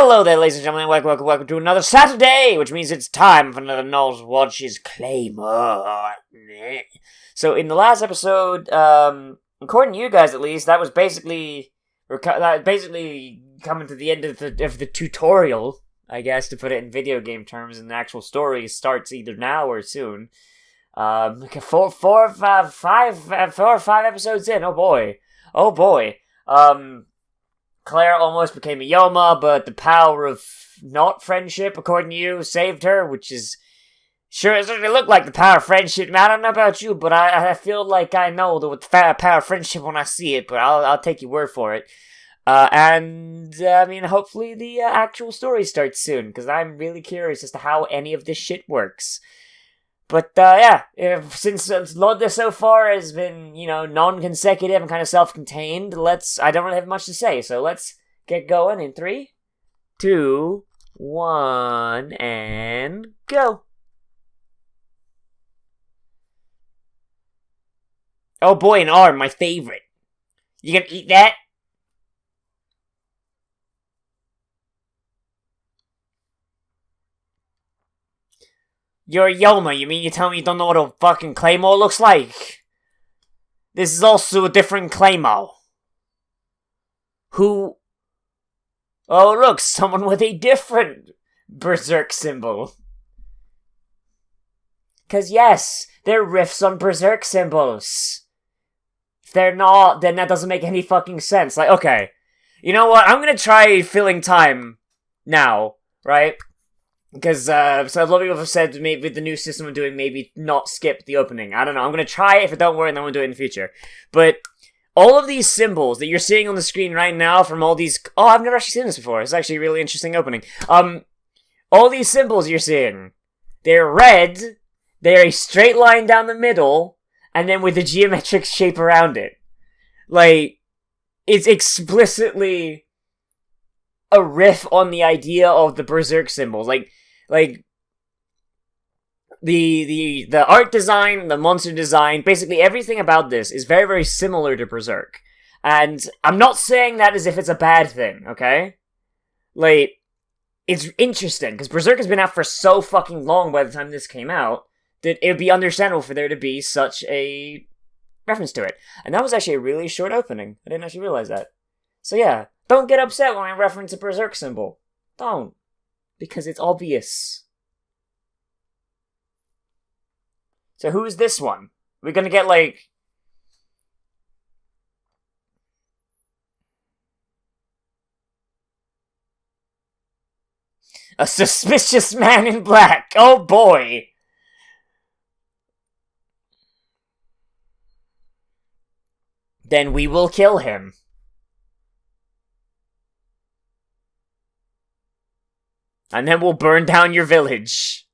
Hello there, ladies and gentlemen. Welcome to another Saturday, which means it's time for another Nozz watches Claymore. So, in the last episode, according to you guys at least, that was basically coming to the end of the tutorial, I guess, to put it in video game terms, and the actual story starts either now or soon. 4 or 5 episodes in. Oh boy. Claire almost became a Yoma, but the power of not friendship, according to you, saved her, which is... Sure, it certainly looked like the power of friendship. Man, I don't know about you, but I feel like I know the power of friendship when I see it, but I'll take your word for it. Hopefully the actual story starts soon, because I'm really curious as to how any of this shit works. But, since this so far has been, non-consecutive and kind of self-contained, I don't really have much to say, so let's get going in 3, 2, 1, and go! Oh boy, an arm, my favorite. You gonna eat that? You're a Yoma, you mean you tell me you don't know what a fucking Claymore looks like? This is also a different Claymore. Who... Oh look, someone with a different Berserk symbol. 'Cause yes, they're riffs on Berserk symbols. If they're not, then that doesn't make any fucking sense. Like, okay, you know what, I'm gonna try filling time now, right? Because, so a lot of people have said maybe with the new system of doing, maybe not skip the opening. I don't know, I'm gonna try it. If it don't work, then I'm gonna do it in the future. But all of these symbols that you're seeing on the screen right now from all these... Oh, I've never actually seen this before. It's actually a really interesting opening. All these symbols you're seeing, they're red, they're a straight line down the middle, and then with a geometric shape around it. Like, it's explicitly a riff on the idea of the Berserk symbols. Like the art design, the monster design, basically everything about this is very, very similar to Berserk. And I'm not saying that as if it's a bad thing, okay? Like, it's interesting, because Berserk has been out for so fucking long by the time this came out, that it would be understandable for there to be such a reference to it. And that was actually a really short opening. I didn't actually realize that. So yeah, don't get upset when I reference a Berserk symbol. Don't. Because it's obvious. So who's this one? We're gonna get, like... A suspicious man in black! Oh boy! Then we will kill him. And then we'll burn down your village.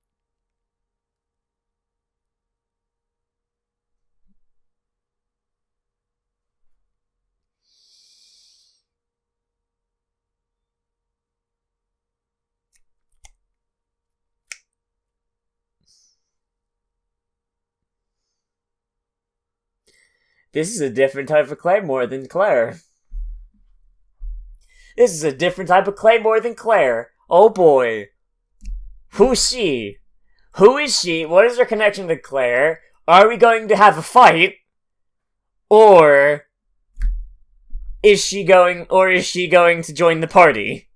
This is a different type of Claymore than Claire. This is a different type of Claymore than Claire. Oh boy. Who's she? Who is she? What is her connection to Claire? Are we going to have a fight? Or is she going to join the party?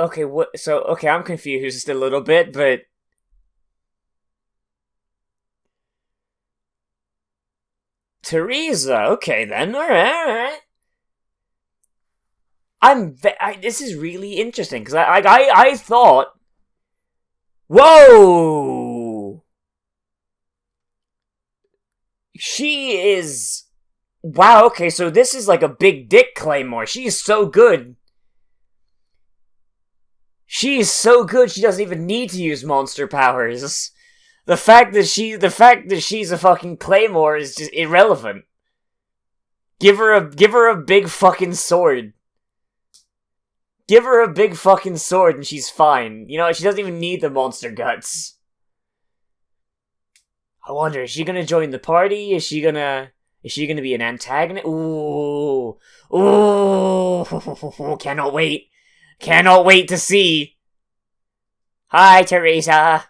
Okay, I'm confused a little bit, but... Teresa, okay then, alright. This is really interesting, because I thought... Whoa! She is... Wow, okay, so this is like a big dick Claymore. She is so good. She is so good, she doesn't even need to use monster powers. The fact that she's a fucking Claymore is just irrelevant. Give her a big fucking sword. Give her a big fucking sword and she's fine. You know, she doesn't even need the monster guts. I wonder, is she gonna join the party? Is she gonna be an antagonist? Ooh. Cannot wait. Cannot wait to see. Hi, Teresa.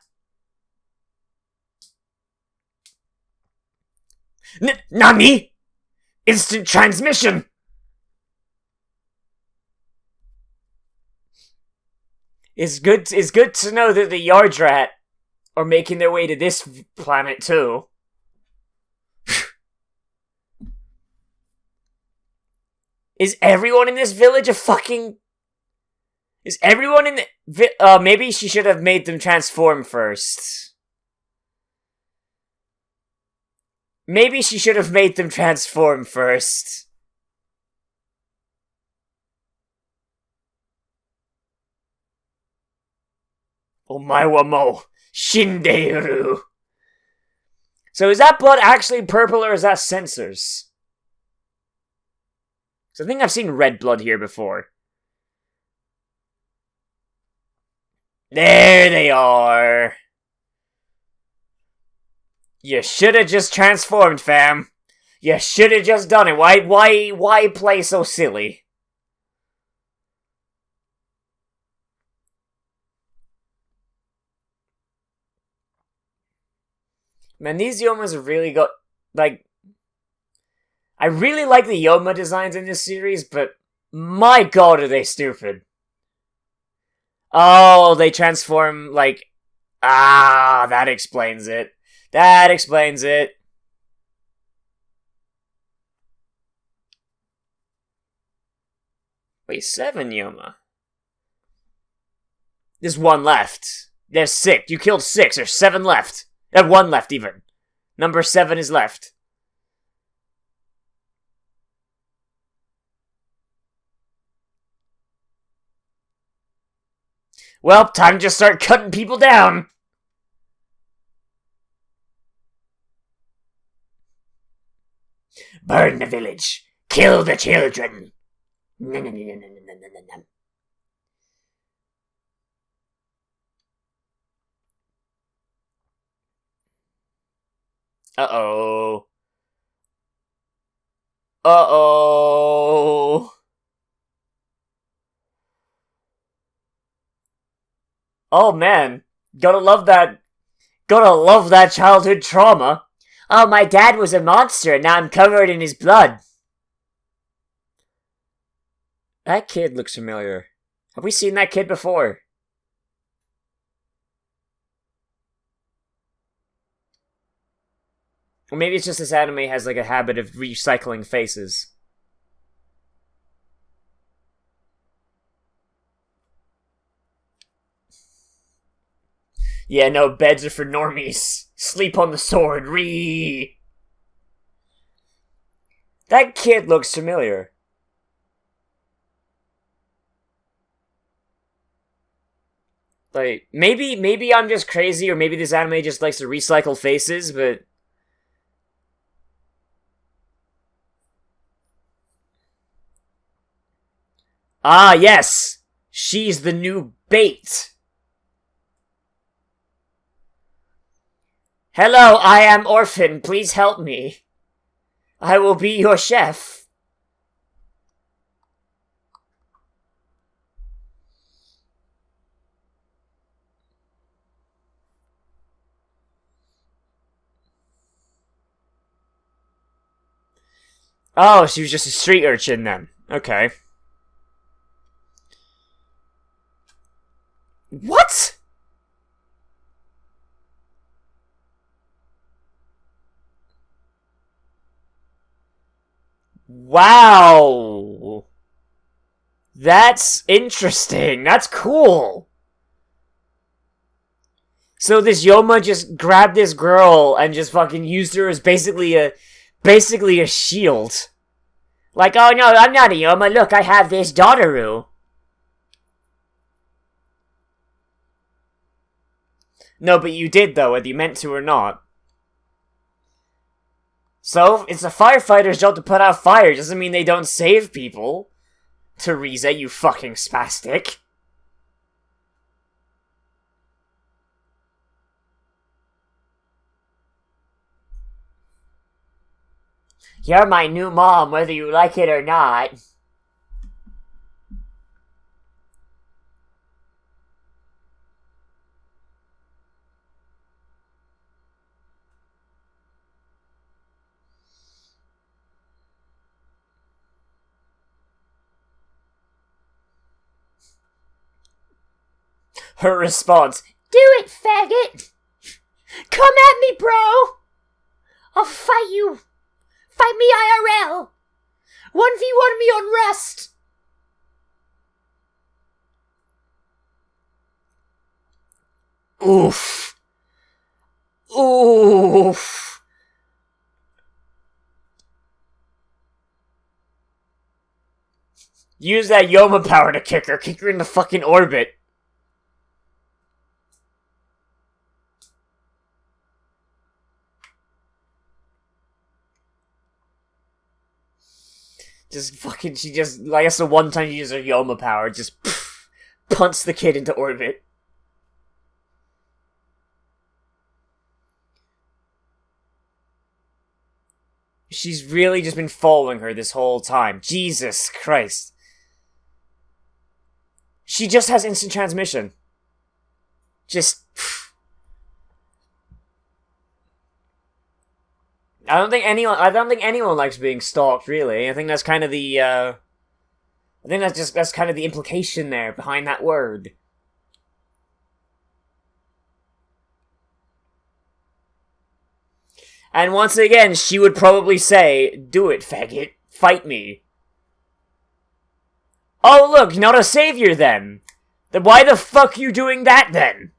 Nani? Instant transmission! It's good to know that the Yardrat are making their way to this planet too. Is everyone in this village a fucking... Is everyone in the... maybe she should have made them transform first. Maybe she should have made them transform first. Omae mo Shindeiru. So is that blood actually purple or is that sensors? So I think I've seen red blood here before. There they are. You should have just transformed, fam. You should have just done it. Why play so silly? Man, these Yomas have really got, like... I really like the Yoma designs in this series, but my god are they stupid. Oh, they transform, like... Ah, that explains it. That explains it. Wait, 7 Yoma. There's 1 left. There's 6. You killed 6. There's 7 left. There's 1 left, even. Number 7 is left. Well, time to just start cutting people down. Burn the village. Kill the children. Uh-oh. Uh-oh. Oh, man. Gotta love that childhood trauma. Oh, my dad was a monster, and now I'm covered in his blood. That kid looks familiar. Have we seen that kid before? Or maybe it's just this anime has like a habit of recycling faces. Yeah, no, beds are for normies. Sleep on the sword, That kid looks familiar. Like, maybe I'm just crazy, or maybe this anime just likes to recycle faces, but... Ah, yes! She's the new bait! Hello, I am orphan, please help me. I will be your chef. Oh, she was just a street urchin then. Okay. What? Wow. That's interesting. That's cool. So this Yoma just grabbed this girl and just fucking used her as basically a shield. Like, oh no, I'm not a Yoma. Look, I have this Daughteru. No, but you did, though, whether you meant to or not. So, it's a firefighter's job to put out fire. Doesn't mean they don't save people. Teresa, you fucking spastic. You're my new mom, whether you like it or not. Her response, do it, faggot! Come at me, bro! I'll fight you! Fight me IRL! 1v1 me on Rust! Oof. Oof. Use that Yoma power to kick her. Kick her in the fucking orbit. Just fucking, she just, I guess the one time you use her Yoma power, just punts the kid into orbit. She's really just been following her this whole time. Jesus Christ. She just has instant transmission. Just... I don't think anyone likes being stalked, really. I think that's kind of the, I think that's kind of the implication there behind that word. And once again, she would probably say, do it, faggot. Fight me. Oh, look, not a savior, then. Then why the fuck you doing that, then?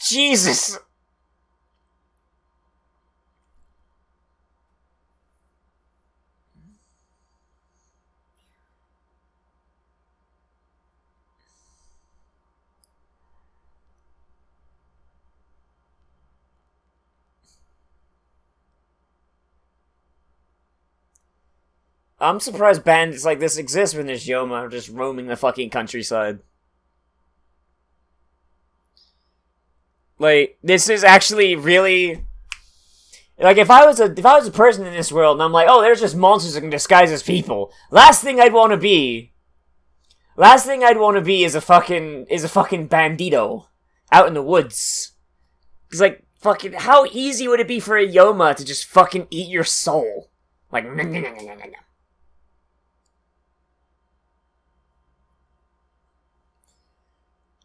Jesus! I'm surprised bandits like this exist when there's Yoma just roaming the fucking countryside. Like, this is actually really... Like, if I was a person in this world, and I'm like, oh, there's just monsters that can disguise as people. Last thing I'd want to be is a fucking bandito out in the woods. It's like, fucking, how easy would it be for a Yoma to just fucking eat your soul? Like,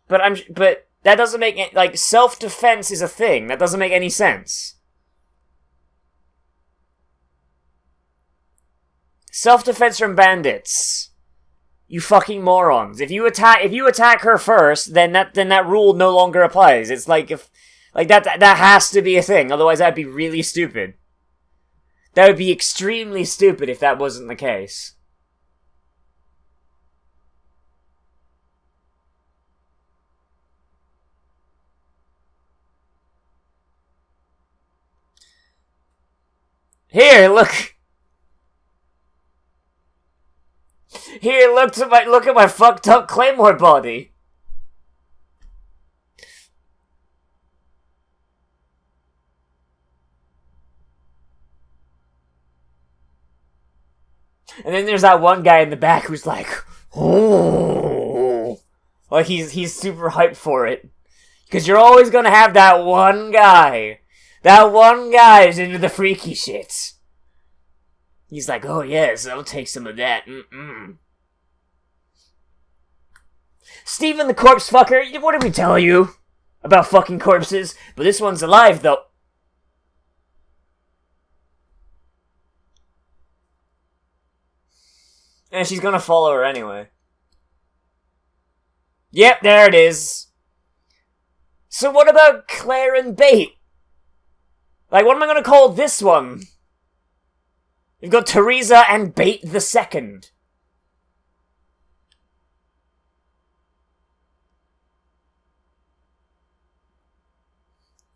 But that doesn't make it, like, self-defense is a thing. That doesn't make any sense. Self-defense from bandits. You fucking morons. If you attack her first, then that rule no longer applies. It's like that has to be a thing. Otherwise that'd be really stupid. That would be extremely stupid if that wasn't the case. Here, look. Here, look at my fucked up Claymore body. And then there's that one guy in the back who's like, oh, like he's super hyped for it. Because you're always gonna have that one guy. That one guy is into the freaky shit. He's like, oh yes, I'll take some of that. Steven the corpse fucker, what did we tell you about fucking corpses? But this one's alive, though. And she's gonna follow her anyway. Yep, there it is. So what about Claire and Bait? Like, what am I gonna call this one? You've got Teresa and Bait the Second.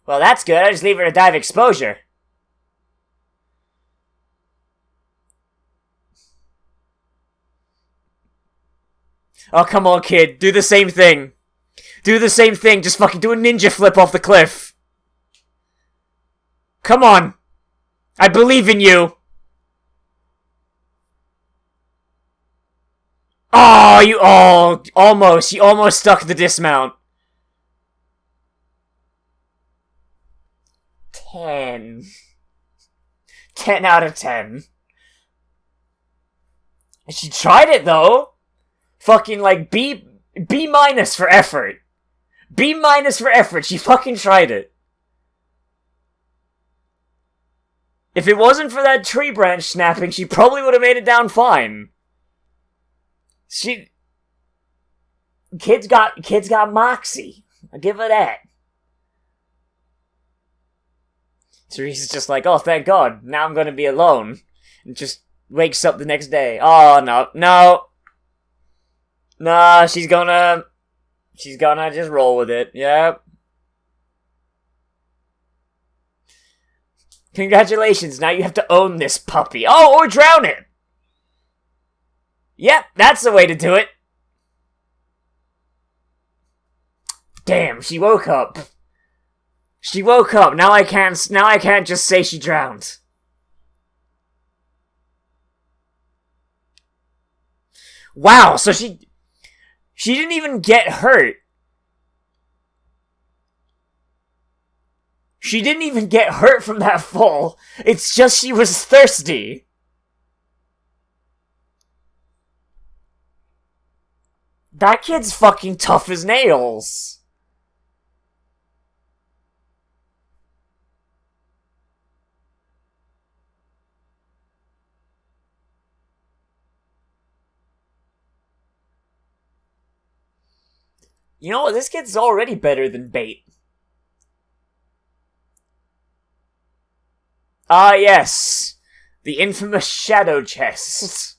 Well, that's good. I just leave her to die of exposure. Oh, come on, kid. Do the same thing. Do the same thing. Just fucking do a ninja flip off the cliff. Come on. I believe in you. Oh, almost. You almost stuck the dismount. 10. 10 out of 10. She tried it, though. Fucking, like, B minus for effort. B minus for effort. She fucking tried it. If it wasn't for that tree branch snapping, she probably would have made it down fine. Kid's got moxie. I'll give her that. Teresa's just like, oh, thank God, now I'm gonna be alone. And just wakes up the next day. Oh, no. Nah, she's gonna just roll with it. Yep. Congratulations, now you have to own this puppy. Oh, or drown it! Yep, that's the way to do it. Damn, she woke up. She woke up. Now I can't just say she drowned. Wow, so she didn't even get hurt. She didn't even get hurt from that fall. It's just she was thirsty. That kid's fucking tough as nails. You know what? This kid's already better than Bait. Ah, yes. The infamous shadow chest.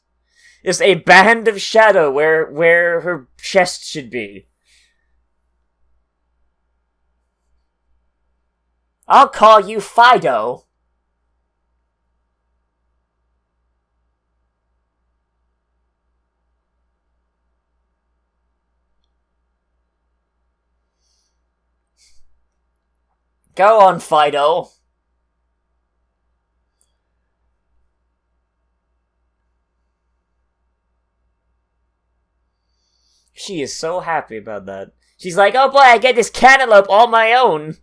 Just a band of shadow where her chest should be. I'll call you Fido. Go on, Fido. She is so happy about that. She's like, oh boy, I get this cantaloupe all my own.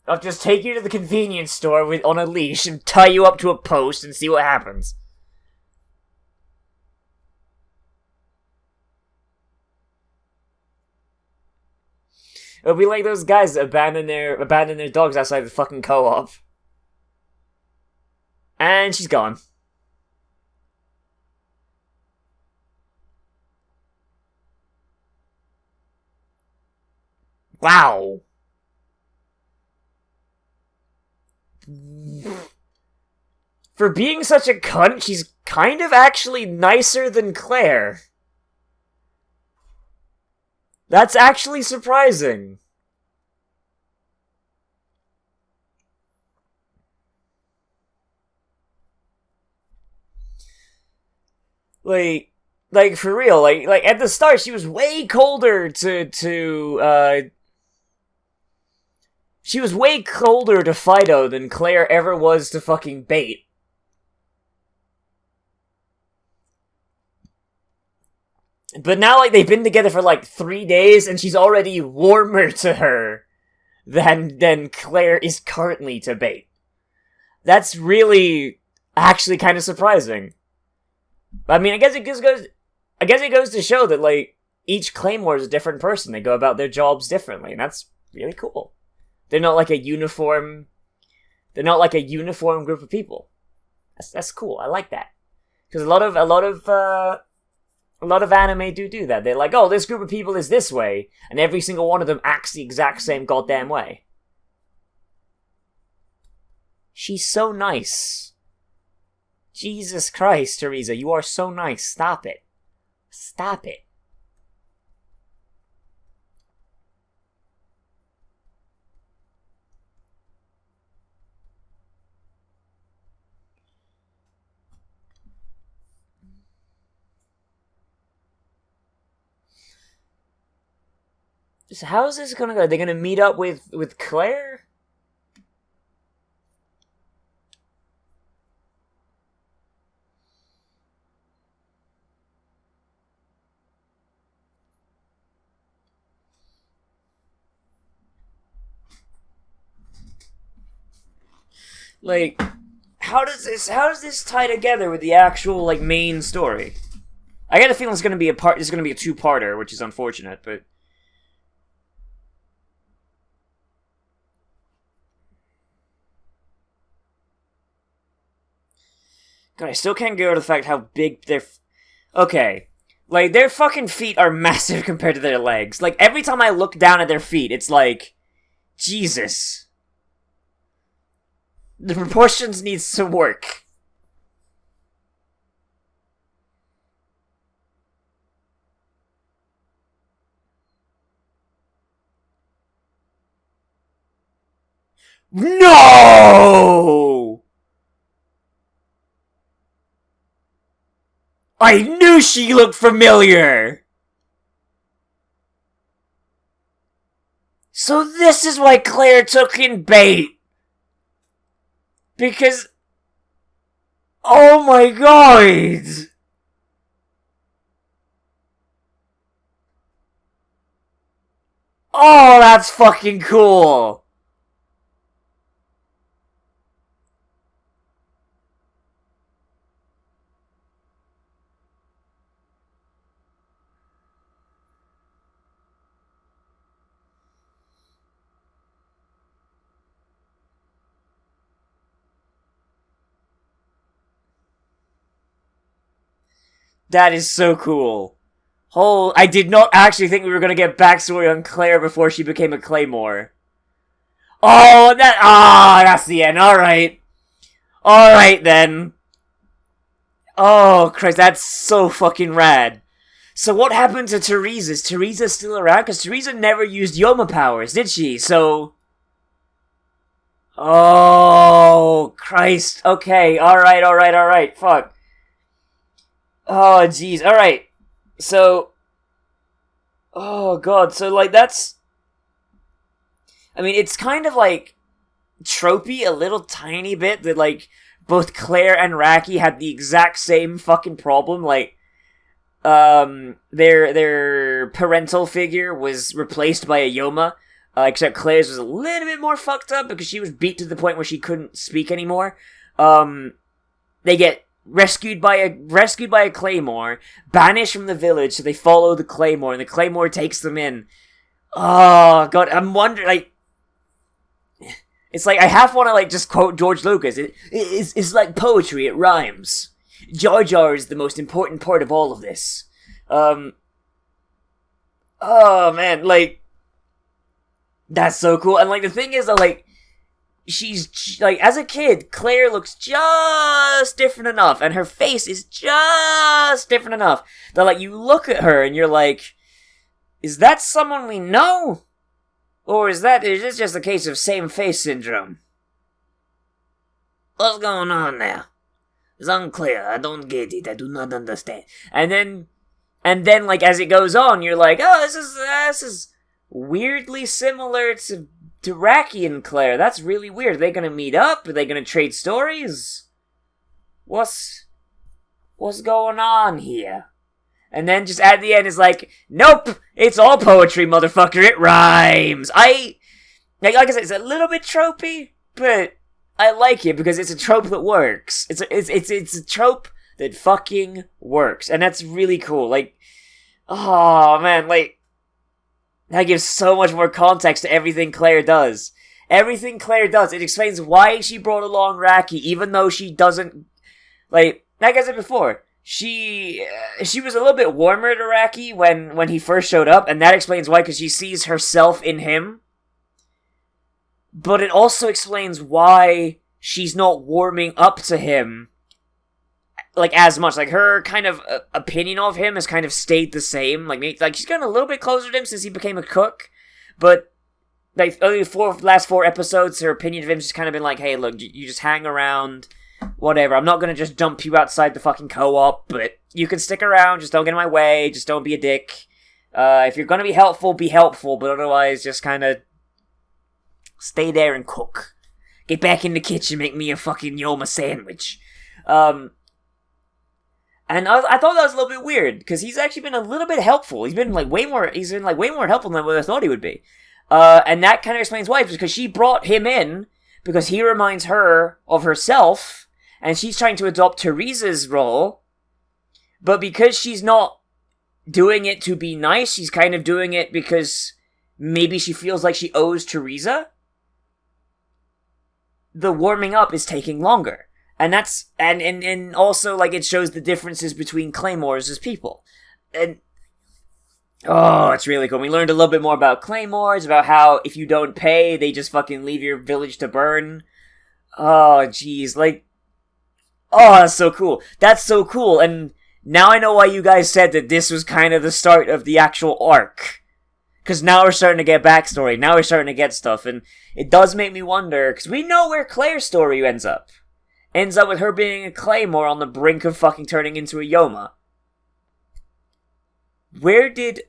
I'll just take you to the convenience store on a leash and tie you up to a post and see what happens. It'll be like those guys that abandon their dogs outside the fucking co-op. And she's gone. Wow. For being such a cunt, she's kind of actually nicer than Claire. That's actually surprising. Like for real, like at the start she was way colder she was way colder to Fido than Claire ever was to fucking Bait. But now, like, they've been together for, 3 days, and she's already warmer to her than Claire is currently to Bait. That's really actually kind of surprising. I mean, I guess it goes to show that, like, each Claymore is a different person. They go about their jobs differently, and that's really cool. They're not like a uniform They're not like a uniform group of people. That's cool. I like that. Because a lot of anime do that. They're like, oh, this group of people is this way, and every single one of them acts the exact same goddamn way. She's so nice. Jesus Christ, Teresa, you are so nice. Stop it. Stop it. So how is this gonna go? Are they gonna meet up with Claire? Like, how does this tie together with the actual, like, main story? I get a feeling it's gonna be a two-parter, which is unfortunate, but... God, I still can't get over the fact how big their... Okay. Like, their fucking feet are massive compared to their legs. Like, every time I look down at their feet, it's like... Jesus. The proportions needs to work. No! I knew she looked familiar! So this is why Claire took in bait! Because... Oh my god! Oh, that's fucking cool! That is so cool. Oh, I did not actually think we were gonna get backstory on Claire before she became a Claymore. Oh, that's the end. Alright. Alright then. Oh, Christ, that's so fucking rad. So what happened to Teresa? Is Teresa still around? Because Teresa never used Yoma powers, did she? So... Oh, Christ. Okay, alright. Fuck. Oh, jeez. Alright. So... Oh, God. So, like, that's... I mean, it's kind of, like, tropey a little tiny bit that, like, both Claire and Raki had the exact same fucking problem. Like, their parental figure was replaced by a Yoma, except Claire's was a little bit more fucked up because she was beat to the point where she couldn't speak anymore. They get rescued by a Claymore, banished from the village, so they follow the Claymore, and the Claymore takes them in. Oh, God, I'm wondering, like... It's like, I half want to, like, just quote George Lucas. It's like poetry, it rhymes. Jar Jar is the most important part of all of this. Oh, man, like... That's so cool. And, like, the thing is that, like... She's, like, as a kid, Claire looks just different enough, and her face is just different enough, that, like, you look at her and you're like, is that someone we know? Or is this just a case of same face syndrome? What's going on now? It's unclear, I don't get it, I do not understand. And then, like, as it goes on, you're like, oh, this is weirdly similar to Raki and Claire. That's really weird. Are they gonna meet up? Are they gonna trade stories? What's going on here? And then just at the end is like, nope, it's all poetry, motherfucker, it rhymes. Like I said, it's a little bit tropey, but I like it because it's a trope that works. It's a trope that fucking works, and that's really cool. Like, oh man, like, that gives so much more context to everything Claire does. Everything Claire does, it explains why she brought along Raki, even though she doesn't, like I said before, she was a little bit warmer to Raki when he first showed up, and that explains why, because she sees herself in him. But it also explains why she's not warming up to him, like, as much. Like, her kind of opinion of him has kind of stayed the same. Like, she's gotten a little bit closer to him since he became a cook, but like, only last four episodes, her opinion of him has just kind of been like, hey, look, you just hang around, whatever. I'm not gonna just dump you outside the fucking co-op, but you can stick around, just don't get in my way, just don't be a dick. If you're gonna be helpful, but otherwise, just kind of stay there and cook. Get back in the kitchen, make me a fucking Yoma sandwich. And I thought that was a little bit weird, because he's actually been a little bit helpful. He's been way more helpful than what I thought he would be. And that kind of explains why, because she brought him in because he reminds her of herself, and she's trying to adopt Teresa's role, but because she's not doing it to be nice, she's kind of doing it because maybe she feels like she owes Teresa. The warming up is taking longer. And that's, and also, like, it shows the differences between Claymores as people. And, oh, it's really cool. We learned a little bit more about Claymores, about how if you don't pay, they just fucking leave your village to burn. Oh, jeez, like, oh, that's so cool. That's so cool, and now I know why you guys said that this was kind of the start of the actual arc. Because now we're starting to get backstory, now we're starting to get stuff, and it does make me wonder, because we know where Claire's story ends up. Ends up with her being a Claymore on the brink of fucking turning into a Yoma. Where did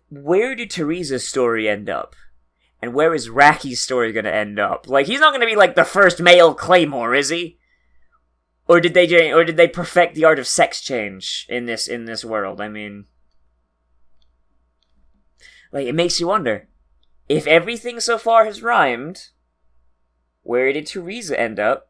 Teresa's story end up? And where is Raki's story gonna end up? Like, he's not gonna be like the first male Claymore, is he? Or did they perfect the art of sex change in this world? I mean, like, it makes you wonder. If everything so far has rhymed, where did Teresa end up?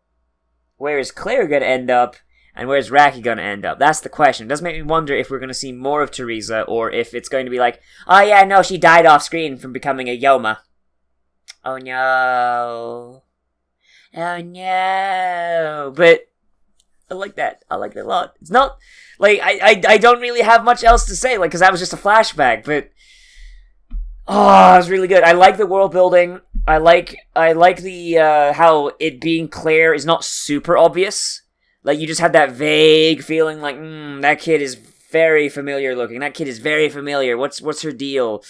Where is Claire gonna end up? And where's Raki gonna end up? That's the question. It does make me wonder if we're gonna see more of Teresa, or if it's going to be like, oh yeah, no, she died off screen from becoming a Yoma. Oh no. Oh no. But I like that. I like that a lot. It's not, like, I don't really have much else to say, like, because that was just a flashback, but oh, it was really good. I like the world building. I like the, how it being Claire is not super obvious. Like, you just had that vague feeling like, that kid is very familiar looking. That kid is very familiar. What's her deal?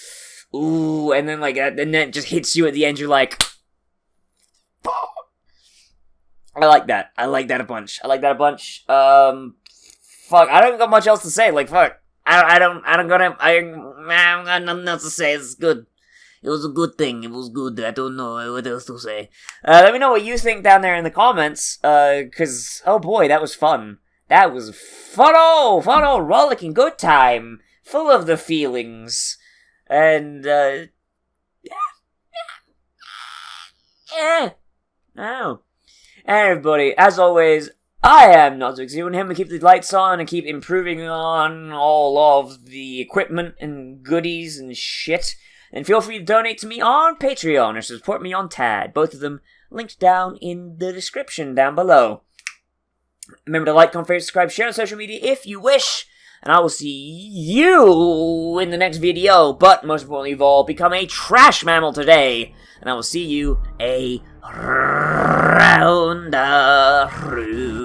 Ooh, and then, like, and then it just hits you at the end, you're like, I like that. I like that a bunch. Fuck, I don't got much else to say. Like, fuck. I don't got nothing else to say. It's good. It was a good thing. It was good. I don't know what else to say. Let me know what you think down there in the comments. Cause, oh boy, that was fun. That was fun, rollicking good time. Full of the feelings. And, yeah. Oh. Everybody, as always, I am Nozz, and him to keep the lights on and keep improving on all of the equipment and goodies and shit. And feel free to donate to me on Patreon or support me on TAD. Both of them linked down in the description down below. Remember to like, comment, favorite, subscribe, share on social media if you wish. And I will see you in the next video. But most importantly of all, become a trash mammal today. And I will see you around the room.